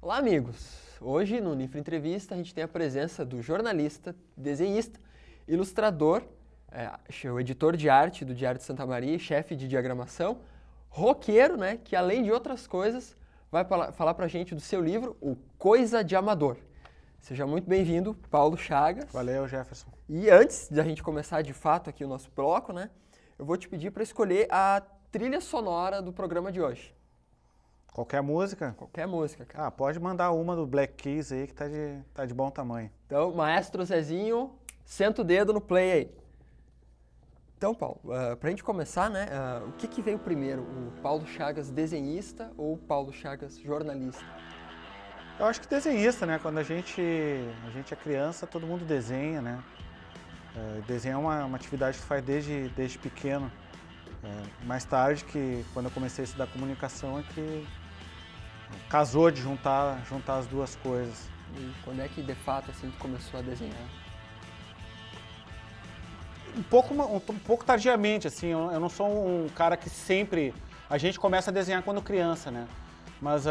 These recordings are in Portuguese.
Olá, amigos! Hoje, no Nifra Entrevista, a gente tem a presença do jornalista, desenhista, ilustrador, o editor de arte do Diário de Santa Maria, chefe de diagramação, roqueiro, né, que além de outras coisas, vai falar pra gente do seu livro, O Coisa de Amador. Seja muito bem-vindo, Paulo Chagas. Valeu, Jefferson. E antes de a gente começar de fato aqui o nosso bloco, né, eu vou te pedir para escolher a trilha sonora do programa de hoje. Qualquer música? Qualquer música, cara. Pode mandar uma do Black Keys aí que tá de bom tamanho. Então, maestro Zezinho, senta o dedo no play aí. Então, Paulo, pra gente começar, né, o que veio primeiro, o Paulo Chagas desenhista ou o Paulo Chagas jornalista? Eu acho que desenhista, né? Quando a gente é criança, todo mundo desenha, né? Desenhar é uma atividade que faz desde pequeno. Mais tarde, quando eu comecei a estudar comunicação, é que casou de juntar as duas coisas. E quando é que, de fato, assim, tu começou a desenhar? Um pouco tardiamente, assim. Eu não sou um cara que sempre... A gente começa a desenhar quando criança, né? Mas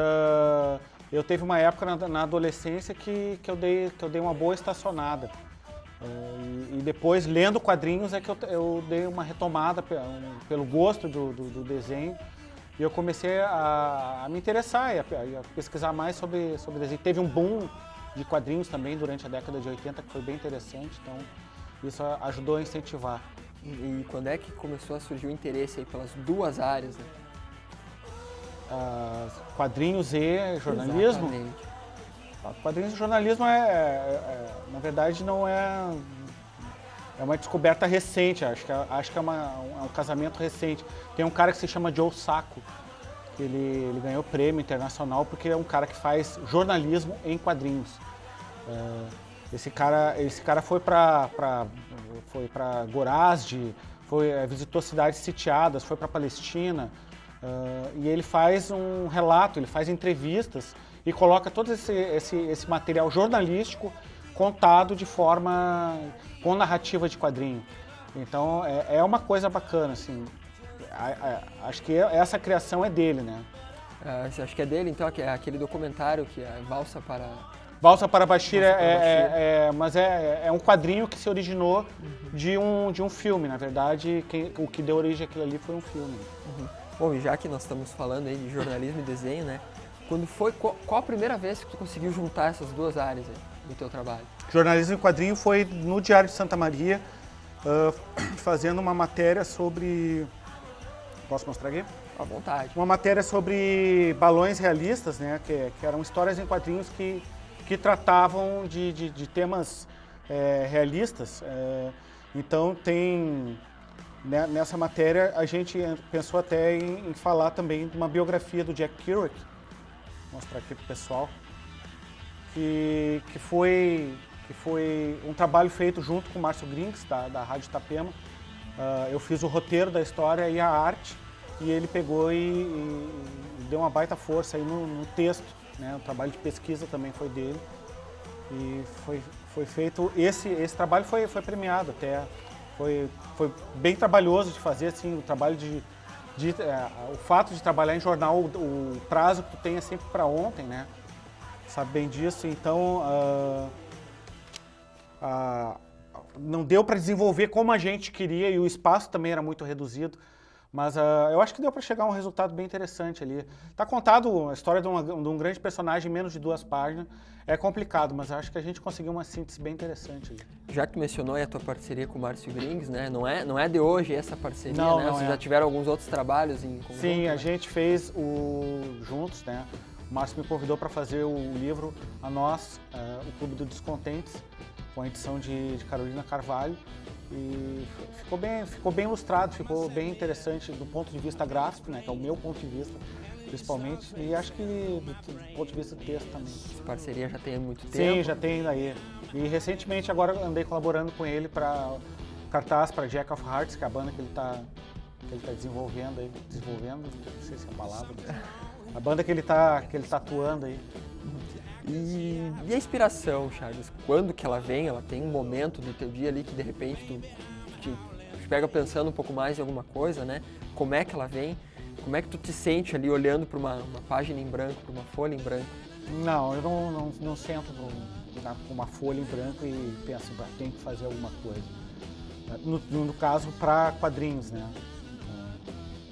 eu teve uma época na adolescência que eu dei uma boa estacionada. E depois, lendo quadrinhos, é que eu dei uma retomada pelo gosto do desenho. E eu comecei a me interessar e a pesquisar mais sobre desenho. Teve um boom de quadrinhos também durante a década de 80, que foi bem interessante. Então, isso ajudou a incentivar. E quando é que começou a surgir o interesse aí pelas duas áreas, né? Quadrinhos e jornalismo? Exatamente. Quadrinhos e jornalismo na verdade, não é uma descoberta recente. Acho que é um casamento recente. Tem um cara que se chama Joe Sacco, que ele ganhou prêmio internacional porque é um cara que faz jornalismo em quadrinhos. Esse cara foi para Gorazde, visitou cidades sitiadas, foi para Palestina, e ele faz um relato, ele faz entrevistas e coloca todo esse material jornalístico contado com narrativa de quadrinho. Então é uma coisa bacana, assim. Acho que essa criação é dele, né? Você acha que é dele, então, aquele documentário que é Valsa para Bashir mas é um quadrinho que se originou de um filme, na verdade. O que deu origem àquilo ali foi um filme. Uhum. Bom, e já que nós estamos falando aí de jornalismo e desenho, né? Qual a primeira vez que tu conseguiu juntar essas duas áreas aí do teu trabalho? Jornalismo e quadrinho foi no Diário de Santa Maria, fazendo uma matéria sobre... Posso mostrar aqui? À vontade. Uma matéria sobre balões realistas, né? Que eram histórias em quadrinhos que tratavam de temas realistas. Então nessa matéria a gente pensou até em falar também de uma biografia do Jack Kerouac. Vou mostrar aqui para o pessoal. Que foi um trabalho feito junto com o Márcio Grinks, da Rádio Itapema. Eu fiz o roteiro da história e a arte, e ele pegou e deu uma baita força aí no texto, né? O trabalho de pesquisa também foi dele. E foi feito, esse trabalho foi premiado até. Foi bem trabalhoso de fazer, assim, o trabalho o fato de trabalhar em jornal, o prazo que tu tem é sempre para ontem, né? Sabe bem disso, então não deu para desenvolver como a gente queria e o espaço também era muito reduzido, mas eu acho que deu para chegar a um resultado bem interessante ali. Tá contado a história de um grande personagem em menos de 2 páginas, é complicado, mas acho que a gente conseguiu uma síntese bem interessante ali. Já que tu mencionou aí a tua parceria com o Márcio Grings, né? Não é de hoje essa parceria, não, né? Não Vocês já tiveram alguns outros trabalhos em conjunto? Sim, a gente fez juntos, né? O Márcio me convidou para fazer o livro A Nós, o Clube dos Descontentes, com a edição de Carolina Carvalho. E ficou bem ilustrado, ficou bem interessante do ponto de vista gráfico, né? Que é o meu ponto de vista, principalmente. E acho que do ponto de vista do texto também. Essa parceria já tem muito tempo? Sim, já tem daí. E recentemente agora andei colaborando com ele para cartaz para Jack of Hearts, que é a banda que ele tá desenvolvendo aí. Não sei se é a palavra. A banda que ele tá atuando aí. E a inspiração, Chagas? Quando que ela vem? Ela tem um momento do teu dia ali que de repente tu te pega pensando um pouco mais em alguma coisa, né? Como é que ela vem? Como é que tu te sente ali olhando para uma página em branco, para uma folha em branco? Não, eu não sento com uma folha em branco e penso, tem que fazer alguma coisa. No caso, para quadrinhos, né?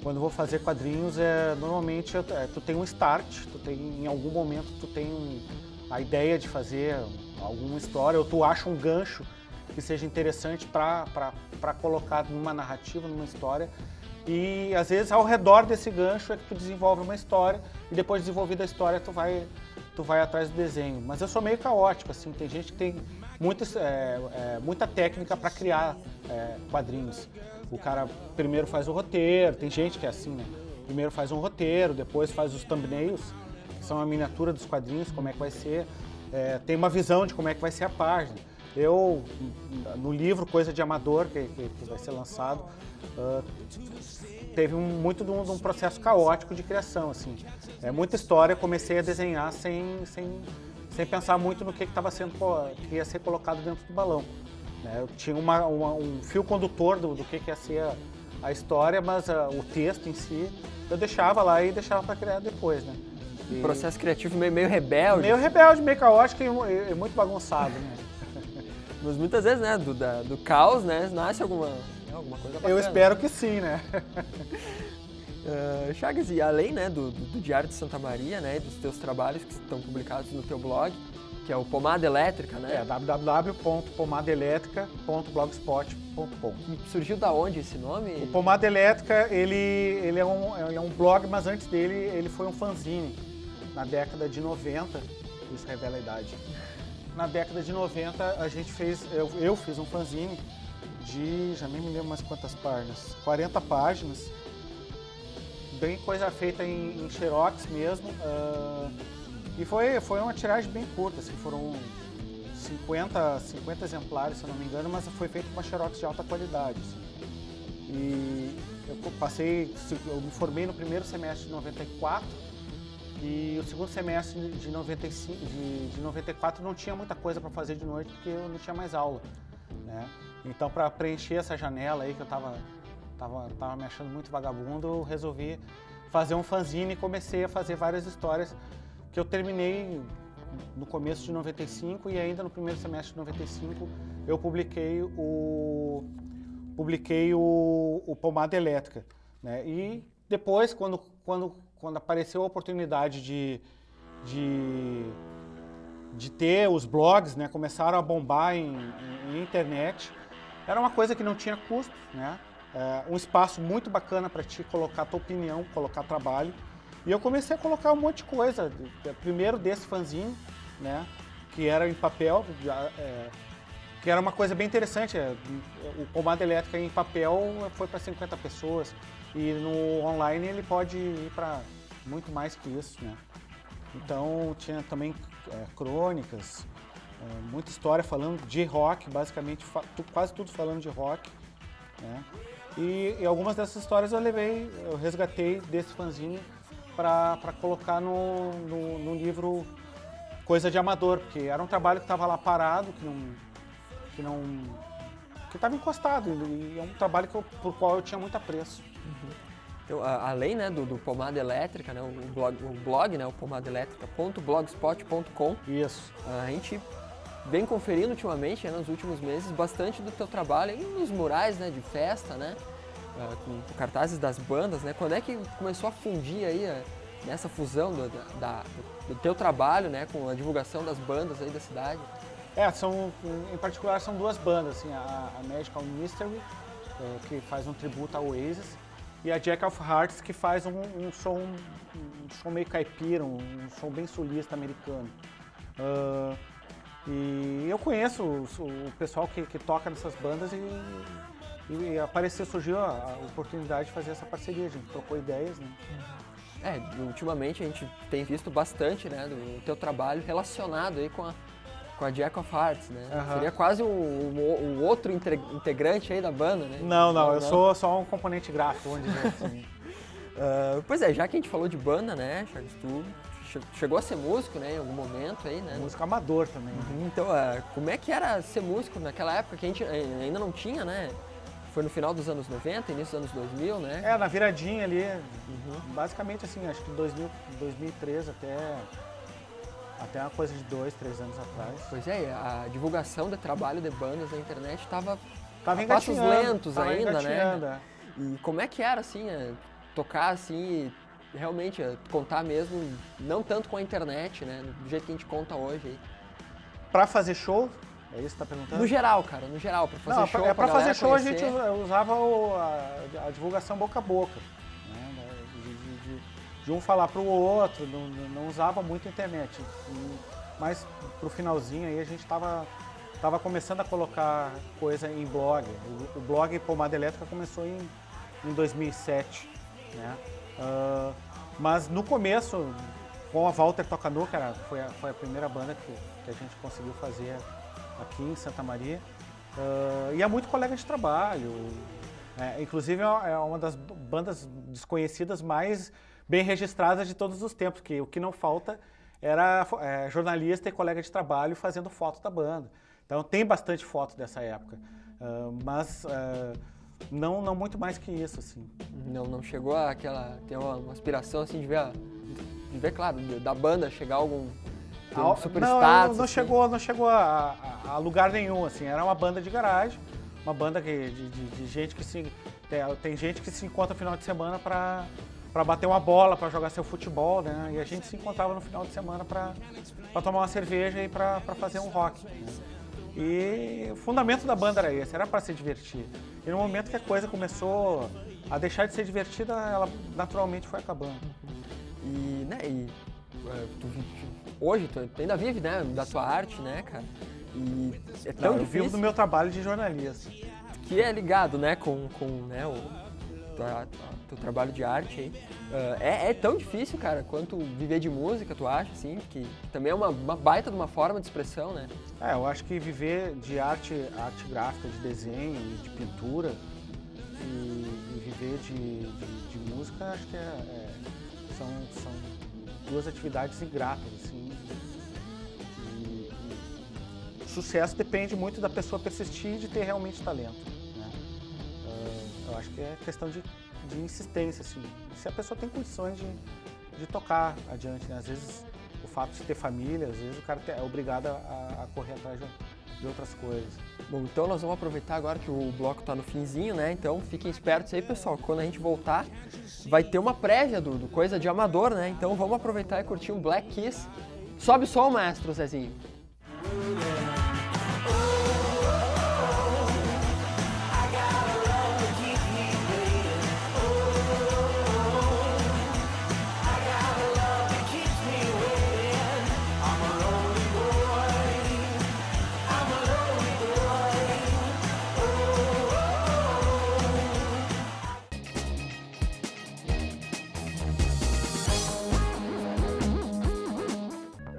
Quando eu vou fazer quadrinhos, normalmente tu tem um start, em algum momento tu tem a ideia de fazer alguma história, ou tu acha um gancho que seja interessante para colocar numa narrativa, numa história. E às vezes ao redor desse gancho é que tu desenvolve uma história e depois de desenvolvida a história tu vai atrás do desenho. Mas eu sou meio caótico, assim, tem gente que tem muita técnica para criar quadrinhos. O cara primeiro faz o roteiro, tem gente que é assim, né? Primeiro faz um roteiro, depois faz os thumbnails, que são a miniatura dos quadrinhos, como é que vai ser. Tem uma visão de como é que vai ser a página. Eu, no livro Coisa de Amador, que vai ser lançado, teve muito de um processo caótico de criação, assim. Muita história, eu comecei a desenhar sem pensar muito no que ia ser colocado dentro do balão. Eu tinha um fio condutor do que ia ser a história, mas o texto em si eu deixava lá e deixava para criar depois, né? Um processo criativo meio rebelde. Meio rebelde, meio caótico e muito bagunçado, né? Mas muitas vezes, né, do caos, né, nasce alguma coisa bacana. Eu espero que sim, né? Chagas, e além, né, do Diário de Santa Maria, né, dos teus trabalhos que estão publicados no teu blog, que é o Pomada Elétrica, né? www.pomadeelétrica.blogspot.com. Surgiu da onde esse nome? O Pomada Elétrica, ele é um blog, mas antes dele ele foi um fanzine, na década de 90, isso revela a idade. Na década de 90 a gente eu fiz um fanzine de, já nem me lembro mais quantas páginas, 40 páginas, bem coisa feita em xerox mesmo, e foi uma tiragem bem curta, assim, foram 50 exemplares, se eu não me engano, mas foi feito com uma xerox de alta qualidade. Assim. E eu me formei no primeiro semestre de 94, e o segundo semestre de 94 não tinha muita coisa para fazer de noite, porque eu não tinha mais aula, né? Então, para preencher essa janela aí, que eu tava me achando muito vagabundo, eu resolvi fazer um fanzine e comecei a fazer várias histórias que eu terminei no começo de 95 e ainda no primeiro semestre de 95 eu publiquei o Pomada Elétrica, né? E depois, quando apareceu a oportunidade de ter os blogs, né, começaram a bombar em internet, era uma coisa que não tinha custo, né? Um espaço muito bacana para te colocar a tua opinião, colocar trabalho. E eu comecei a colocar um monte de coisa, primeiro desse fanzine, né, que era em papel, que era uma coisa bem interessante. O Pomada Elétrica em papel foi para 50 pessoas e no online ele pode ir para muito mais que isso, né? Então tinha também crônicas, muita história falando de rock, basicamente quase tudo falando de rock, né? E algumas dessas histórias eu resgatei desse fanzine para colocar no livro Coisa de Amador, porque era um trabalho que estava lá parado, que estava encostado, e é um trabalho por qual eu tinha muito apreço. Uhum. Então, além, né, do Pomada Elétrica, né, o blog, né, o pomadelétrica.blogspot.com. Isso. A gente vem conferindo ultimamente, né, nos últimos meses, bastante do teu trabalho aí nos murais, né, de festa, né, com cartazes das bandas, né. Quando é que começou a fundir aí nessa fusão do teu trabalho, né, com a divulgação das bandas aí da cidade? Em particular são duas bandas, assim, a Magical Mystery, que faz um tributo ao Oasis, e a Jack of Hearts, que faz um som meio caipira, um som bem sulista americano. E eu conheço o pessoal que toca nessas bandas e surgiu a oportunidade de fazer essa parceria, a gente trocou ideias, né? Ultimamente a gente tem visto bastante, né, do teu trabalho relacionado aí com a Jack of Hearts, né? Uhum. Seria quase o outro integrante aí da banda, né? Não, eu sou só um componente gráfico, vamos dizer assim. Pois é, já que a gente falou de banda, né, Chagas, tu chegou a ser músico, né, em algum momento aí, né? Músico amador também. Uhum. Então, como é que era ser músico naquela época que a gente ainda não tinha, né? Foi no final dos anos 90, início dos anos 2000, né? Na viradinha ali, basicamente assim, acho que 2003 Até uma coisa de 2, 3 anos atrás. Pois é, a divulgação de trabalho de bandas na internet estava Tava a passos lentos tava ainda, engatinhando, né? E como é que era, assim, tocar assim, realmente contar mesmo, não tanto com a internet, né? Do jeito que a gente conta hoje aí. Pra fazer show, é isso que tá perguntando? No geral, cara, no geral, pra fazer show, pra fazer show conhecer. A gente usava a divulgação boca a boca, né? De um falar pro outro, não usava muito a internet. Mas pro finalzinho aí a gente tava começando a colocar coisa em blog. O blog Pomada Elétrica começou em 2007, né? Mas no começo, com a Walter Tocanu, que foi a primeira banda que a gente conseguiu fazer aqui em Santa Maria, ia muito colega de trabalho. Inclusive é uma das bandas desconhecidas mais bem registradas de todos os tempos, que o que não falta era jornalista e colega de trabalho fazendo foto da banda. Então tem bastante foto dessa época, mas não muito mais que isso, assim. Não chegou ter uma aspiração assim de ver, claro, da banda chegar algum super status? Não chegou a lugar nenhum, assim. Era uma banda de garagem, uma banda de gente que tem gente que se encontra no final de semana para bater uma bola, para jogar seu futebol, né? E a gente se encontrava no final de semana para tomar uma cerveja e para fazer um rock, né? E o fundamento da banda era esse, era para se divertir. E no momento que a coisa começou a deixar de ser divertida, ela naturalmente foi acabando. Hoje tu ainda vive, né, da tua arte, né, cara? E é tão difícil. Eu vivo do meu trabalho de jornalista. Que é ligado, né, com né, o teu trabalho de arte aí. É tão difícil, cara, quanto viver de música, tu acha, assim? Que também é uma baita de uma forma de expressão, né? Eu acho que viver de arte gráfica, de desenho e de pintura e viver de música, acho que são duas atividades ingratas, assim. E sucesso depende muito da pessoa persistir e de ter realmente talento, né? Eu acho que é questão de insistência, assim. Se a pessoa tem condições de tocar adiante, né? Às vezes o fato de ter família, às vezes o cara é obrigado a correr atrás de outras coisas. Bom, então nós vamos aproveitar agora que o bloco tá no finzinho, né? Então fiquem espertos aí, pessoal. Quando a gente voltar, vai ter uma prévia do Coisa de Amador, né? Então vamos aproveitar e curtir um Black Kiss. Sobe o som, maestro Zezinho.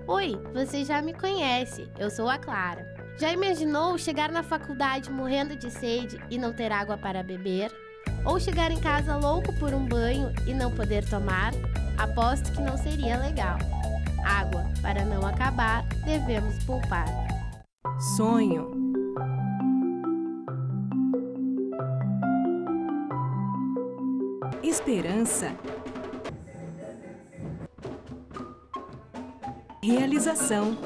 Oi, você já me conhece, eu sou a Clara. Já imaginou chegar na faculdade morrendo de sede e não ter água para beber? Ou chegar em casa louco por um banho e não poder tomar? Aposto que não seria legal. Água, para não acabar, devemos poupar. Sonho. Esperança. Realização.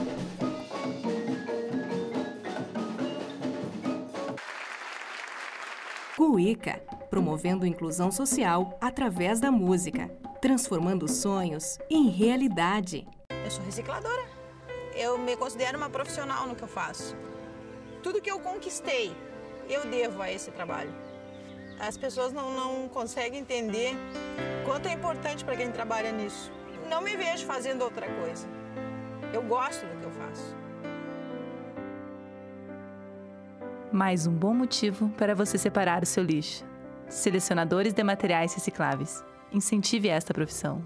Cuíca, promovendo inclusão social através da música, transformando sonhos em realidade. Eu sou recicladora. Eu me considero uma profissional no que eu faço. Tudo que eu conquistei, eu devo a esse trabalho. As pessoas não conseguem entender quanto é importante para quem trabalha nisso. Não me vejo fazendo outra coisa. Eu gosto do que eu faço. Mais um bom motivo para você separar o seu lixo. Selecionadores de materiais recicláveis. Incentive esta profissão.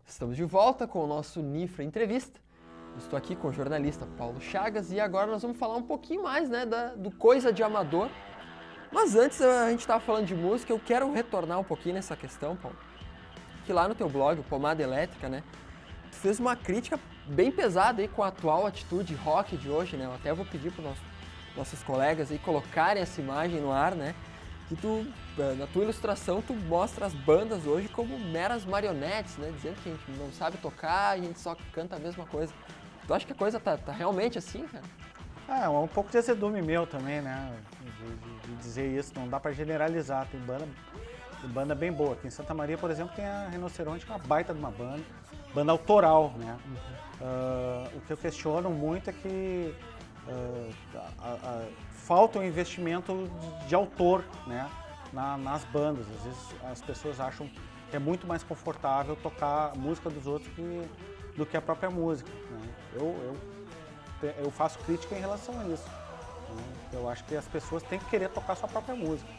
Estamos de volta com o nosso Nifra Entrevista. Estou aqui com o jornalista Paulo Chagas e agora nós vamos falar um pouquinho mais, né, do Coisa de Amador. Mas antes, a gente estava falando de música, eu quero retornar um pouquinho nessa questão, Paulo. Que lá no teu blog, o Pomada Elétrica, né, tu fez uma crítica bem pesada aí com a atual atitude rock de hoje, né? Eu até vou pedir para nossos colegas aí colocarem essa imagem no ar, né? que tu, na tua ilustração, tu mostra as bandas hoje como meras marionetes, né? Dizendo que a gente não sabe tocar, a gente só canta a mesma coisa. Tu acha que a coisa tá realmente assim, cara? É um pouco de azedume meu também, né? De dizer isso, não dá pra generalizar. Tem banda bem boa. Aqui em Santa Maria, por exemplo, tem a Rinoceronte, que é uma baita de uma banda autoral, né? O que eu questiono muito é que falta um investimento de autor, né? Nas bandas. Às vezes as pessoas acham que é muito mais confortável tocar a música dos outros do que a própria música, né? Eu faço crítica em relação a isso. Né? Eu acho que as pessoas têm que querer tocar sua própria música.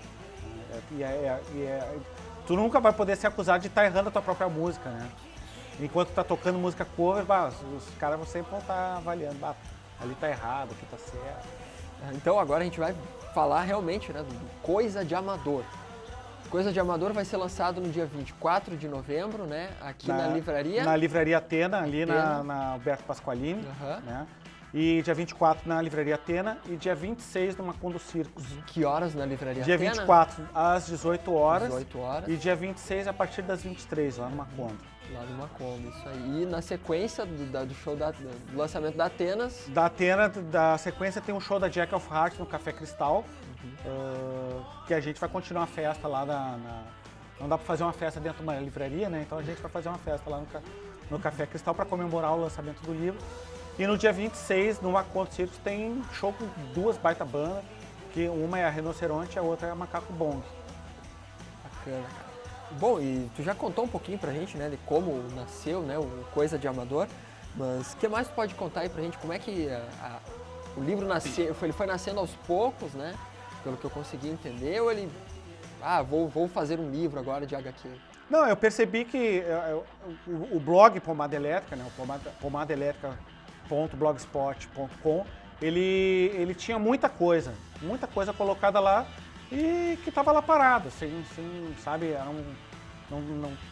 Tu nunca vai poder ser acusado de estar errando a tua própria música, né? Enquanto tu tá tocando música cover, os caras vão sempre estar avaliando, ali tá errado, aqui tá certo. Então agora a gente vai falar realmente, né, do Coisa de Amador. Coisa de Amador vai ser lançado no dia 24 de novembro, né, aqui na livraria. Na livraria Atena, ali na Alberto Pasqualini, né? E dia 24 na livraria Atena e dia 26 no Macondo Circos. Que horas na livraria Dia Atena? 24 às 18 horas. 18 horas. E dia 26 a partir das 23, lá no Macondo. Lá no Macondo, isso aí. E na sequência do show do lançamento da Atenas... Da Atena, da sequência tem um show da Jack of Hearts no Café Cristal, que a gente vai continuar a festa lá não dá pra fazer uma festa dentro de uma livraria, né? Então a gente vai fazer uma festa lá no Café Cristal para comemorar o lançamento do livro. E no dia 26, no Macondo Circos, tem show com duas baita bandas, que uma é a Rinoceronte e a outra é a Macaco Bong. Bacana, cara. Bom, e tu já contou um pouquinho pra gente, né, de como nasceu, né, o Coisa de Amador, mas o que mais tu pode contar aí pra gente? Como é que o livro nasceu? Ele foi nascendo aos poucos, né, pelo que eu consegui entender, ou ele, vou fazer um livro agora de HQ? Não, eu percebi que o blog Pomada Elétrica, né, o pomadaelétrica.blogspot.com, ele tinha muita coisa colocada lá e que estava lá parada, assim, sabe,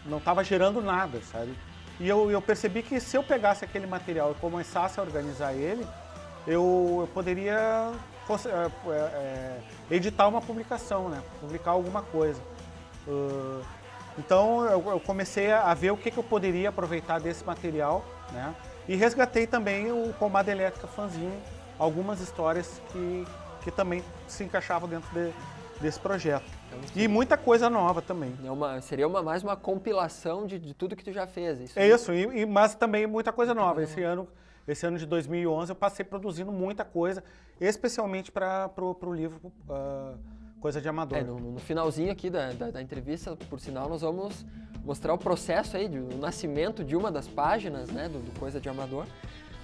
não estava gerando nada, sabe. E eu percebi que se eu pegasse aquele material e começasse a organizar ele, eu poderia editar uma publicação, né, publicar alguma coisa. Então eu comecei a ver o que eu poderia aproveitar desse material, né, e resgatei também o Pomada Elétrica Fanzine, algumas histórias que também se encaixavam dentro desse projeto. Então, e muita coisa nova também. Seria mais uma compilação de tudo que tu já fez. Isso, mas também muita coisa nova. Esse ano de 2011 eu passei produzindo muita coisa, especialmente para o livro Coisa de Amador. No finalzinho aqui da entrevista, por sinal, nós vamos mostrar o processo aí, do nascimento de uma das páginas, né, do Coisa de Amador.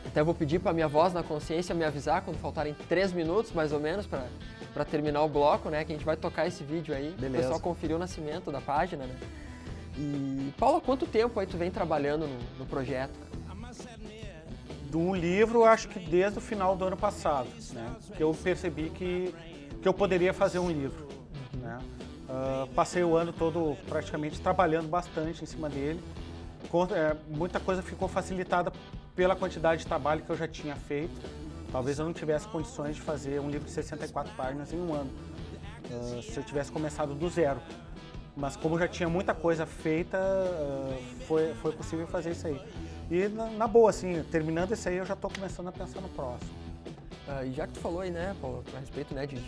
Até vou pedir para minha voz na consciência me avisar quando faltarem 3 minutos, mais ou menos, para terminar o bloco, né, que a gente vai tocar esse vídeo aí. Beleza. O pessoal conferir o nascimento da página, né. E, Paulo, há quanto tempo aí tu vem trabalhando no projeto? Do livro, acho que desde o final do ano passado, né, que eu percebi que eu poderia fazer um livro, né. Passei o ano todo praticamente trabalhando bastante em cima dele. Muita coisa ficou facilitada pela quantidade de trabalho que eu já tinha feito. Talvez eu não tivesse condições de fazer um livro de 64 páginas em um ano, se eu tivesse começado do zero. Mas como já tinha muita coisa feita, foi possível fazer isso aí. E na boa, assim, terminando esse aí, eu já estou começando a pensar no próximo. E já que tu falou aí, né, Paulo, a respeito, né, de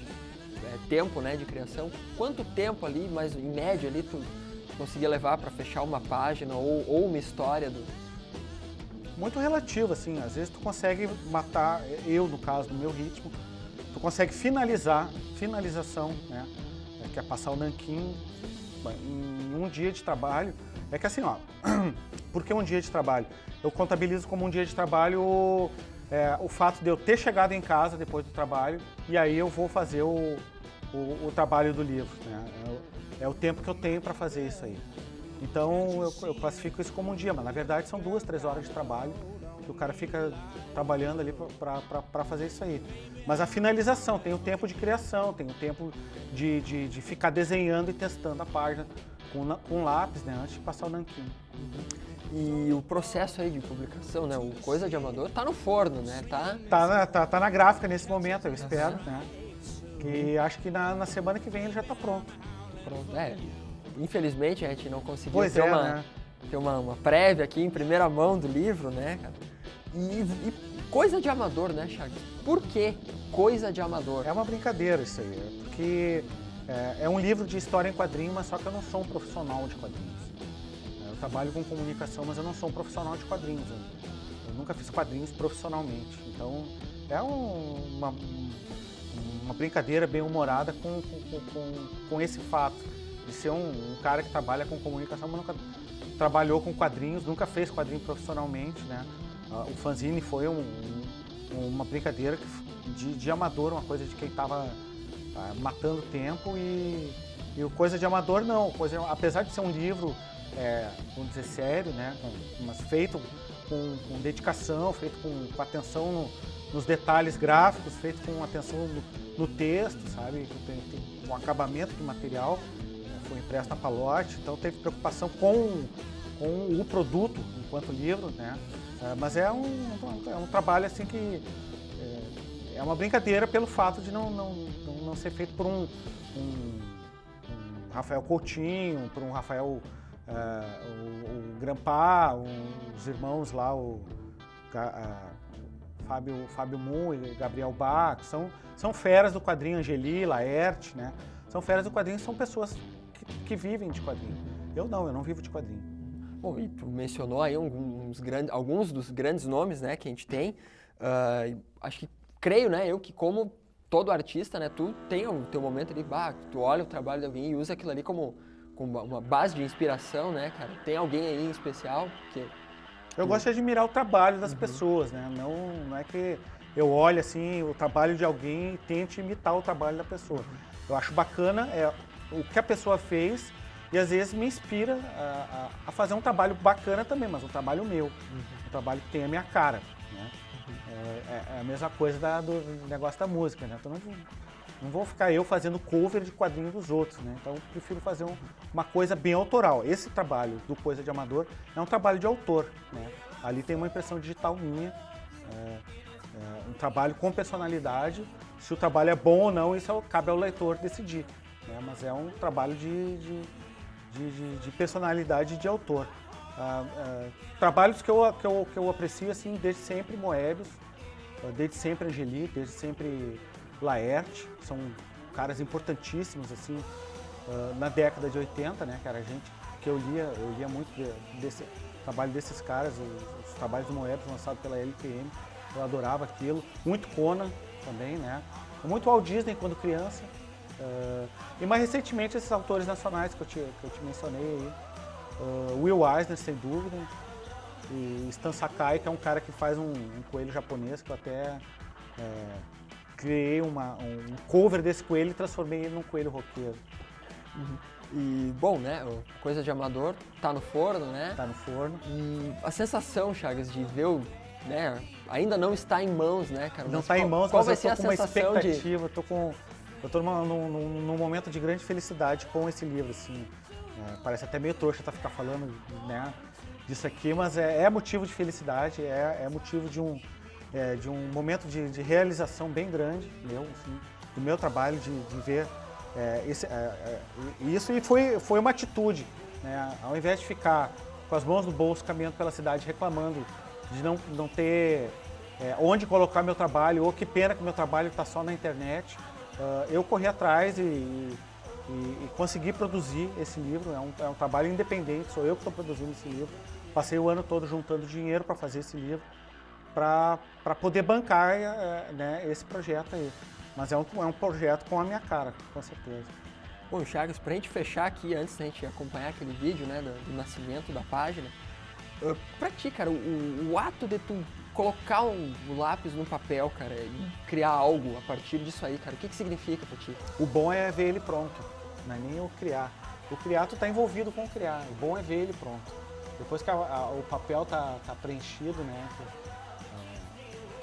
tempo, né, de criação, quanto tempo ali, mais em média ali, tu conseguia levar para fechar uma página ou uma história do... Muito relativo, assim, às vezes tu consegue matar, eu no caso, no meu ritmo, tu consegue finalização, né, que é passar o nanquim em um dia de trabalho. É que assim, ó, por que um dia de trabalho? Eu contabilizo como um dia de trabalho o fato de eu ter chegado em casa depois do trabalho e aí eu vou fazer o trabalho do livro, né? É o tempo que eu tenho para fazer isso aí. Então eu classifico isso como um dia, mas na verdade são 2, 3 horas de trabalho que o cara fica trabalhando ali para fazer isso aí. Mas a finalização, tem o tempo de criação, tem o tempo de ficar desenhando e testando a página com lápis, né, antes de passar o nanquim. E o processo aí de publicação, né, o Coisa de Amador, tá no forno, né? Tá na gráfica nesse momento, eu espero, né? E acho que na semana que vem ele já está pronto. Pronto, infelizmente a gente não conseguiu Pois ter, né? ter uma prévia aqui em primeira mão do livro, né, cara? E coisa de amador, né, Chagas? Por que coisa de amador? É uma brincadeira isso aí, porque é um livro de história em quadrinho, mas só que eu não sou um profissional de quadrinhos. Eu trabalho com comunicação, mas eu não sou um profissional de quadrinhos. Eu nunca fiz quadrinhos profissionalmente. Então, é uma brincadeira bem humorada com esse fato de ser um cara que trabalha com comunicação, mas nunca trabalhou com quadrinhos, nunca fez quadrinho profissionalmente, né? O fanzine foi uma brincadeira de amador, uma coisa de quem estava matando tempo e o coisa de amador não. Apesar de ser um livro, vamos dizer, sério, né? Mas feito com dedicação, feito com atenção nos detalhes gráficos, feito com atenção no texto, sabe? Tem um acabamento de material, foi impresso na Palote, então teve preocupação com o produto enquanto livro, né? Mas é um trabalho assim que é uma brincadeira pelo fato de não ser feito por um Rafael Coutinho, por um Rafael o Grampá, os irmãos lá, Fábio Moon e Gabriel Bach, são feras do quadrinho, Angeli, Laerte, né? São feras do quadrinho, são pessoas que vivem de quadrinho. Eu não vivo de quadrinho. Bom, e tu mencionou aí alguns dos grandes nomes, né, que a gente tem. Acho que, creio, né, que como todo artista, né, tu tem o teu momento ali, tu olha o trabalho de alguém e usa aquilo ali como uma base de inspiração, né, cara? Tem alguém aí em especial? Eu gosto de admirar o trabalho das pessoas, né? Não é que eu olhe assim o trabalho de alguém e tente imitar o trabalho da pessoa. Eu acho bacana o que a pessoa fez e às vezes me inspira a fazer um trabalho bacana também, mas um trabalho meu, um trabalho que tem a minha cara, né? É a mesma coisa do negócio da música, né? Então não vou ficar eu fazendo cover de quadrinho dos outros, né? Então eu prefiro fazer uma coisa bem autoral. Esse trabalho do Coisa de Amador é um trabalho de autor, né? Ali tem uma impressão digital minha, um trabalho com personalidade. Se o trabalho é bom ou não, isso cabe ao leitor decidir, né? Mas é um trabalho de personalidade de autor. Trabalhos que eu aprecio assim desde sempre, Moebius, desde sempre Angeli, desde sempre Laerte, são caras importantíssimos assim na década de 80, né, cara, que eu lia muito desse trabalho desses caras, os trabalhos do Moebius lançados pela LPM, eu adorava aquilo, muito Conan também, né, muito Walt Disney quando criança, e mais recentemente esses autores nacionais que eu te mencionei aí, Will Eisner, sem dúvida, e Stan Sakai, que é um cara que faz um coelho japonês, que eu até criei um cover desse coelho e transformei ele num coelho roqueiro. E, bom, né, Coisa de Amador tá no forno, né? Tá no forno. E a sensação, Chagas, de ver né, ainda não está em mãos, né, cara? Não está em mãos, qual mas vai eu tô com uma expectativa, de... eu tô num momento de grande felicidade com esse livro, assim. Parece até meio trouxa ficar falando, né, disso aqui, mas é motivo de felicidade, é motivo de um momento de realização bem grande, assim, do meu trabalho, de ver isso, e foi uma atitude, né? Ao invés de ficar com as mãos no bolso caminhando pela cidade reclamando de não ter onde colocar meu trabalho, ou que pena que meu trabalho está só na internet, eu corri atrás e consegui produzir esse livro. É um trabalho independente, sou eu que estou produzindo esse livro. Passei o ano todo juntando dinheiro para fazer esse livro, para poder bancar né, esse projeto aí. Mas é um projeto com a minha cara, com certeza. Bom, Chagas, para a gente fechar aqui, antes da gente acompanhar aquele vídeo, né, do nascimento da página, para ti, cara, o ato de tu colocar o lápis no papel, cara, e criar algo a partir disso aí, cara, o que significa para ti? O bom é ver ele pronto, não é nem o criar. O criar, tu tá envolvido com o criar, o bom é ver ele pronto. Depois que o papel tá preenchido, né,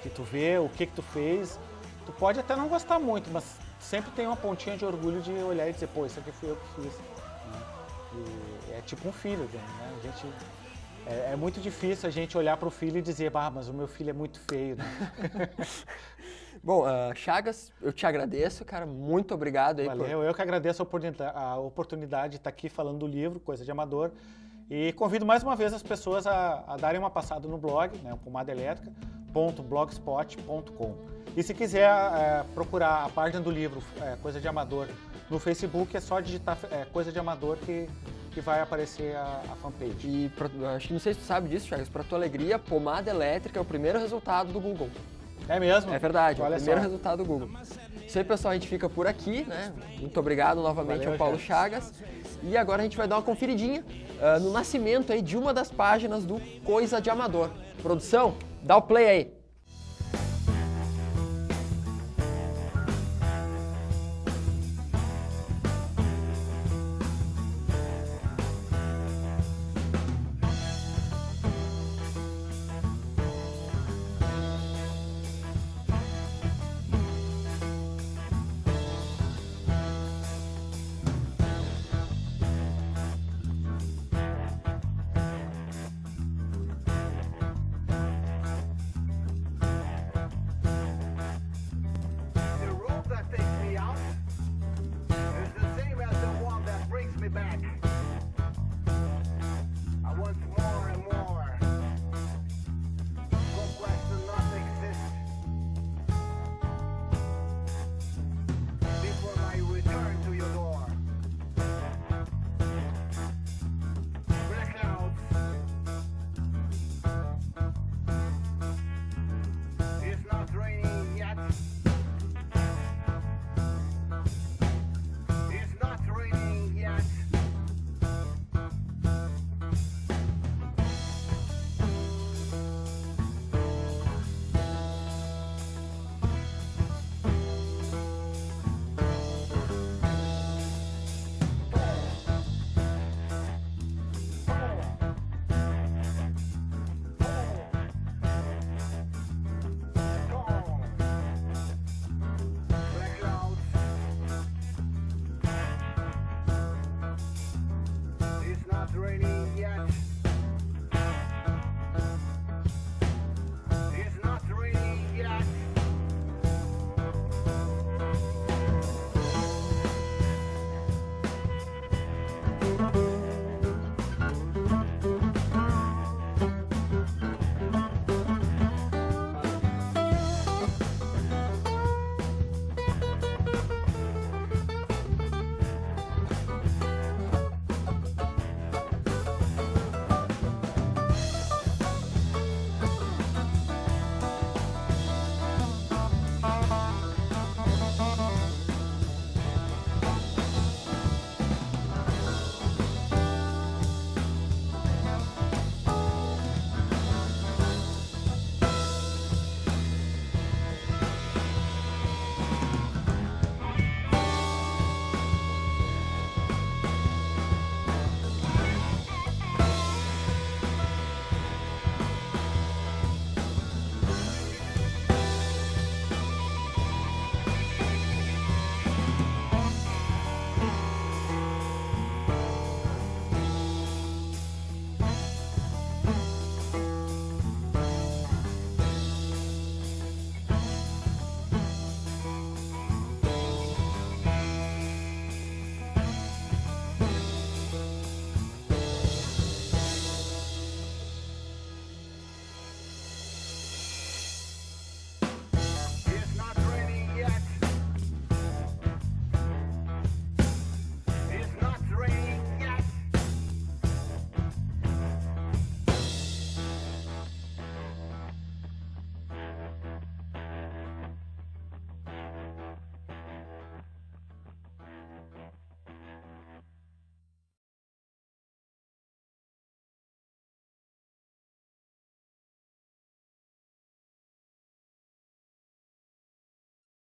que tu vê o que tu fez, tu pode até não gostar muito, mas sempre tem uma pontinha de orgulho de olhar e dizer, pô, isso aqui fui eu que fiz. Né? E é tipo um filho, né? A gente, é muito difícil a gente olhar para o filho e dizer, mas o meu filho é muito feio. Né? Bom, Chagas, eu te agradeço, cara, muito obrigado aí. Valeu, eu que agradeço a oportunidade de estar aqui falando do livro, Coisa de Amador, e convido mais uma vez as pessoas a darem uma passada no blog, né, pomadelétrica.blogspot.com. E se quiser procurar a página do livro Coisa de Amador no Facebook, é só digitar Coisa de Amador que vai aparecer a fanpage. E acho que não sei se tu sabe disso, Chagas, para tua alegria, pomada elétrica é o primeiro resultado do Google. É mesmo? É verdade, é o primeiro só. resultado do Google. Isso aí, pessoal, a gente fica por aqui, né? Muito obrigado novamente Valeu, ao Paulo gente. Chagas. E agora a gente vai dar uma conferidinha no nascimento aí de uma das páginas do Coisa de Amador. Produção, dá o play aí.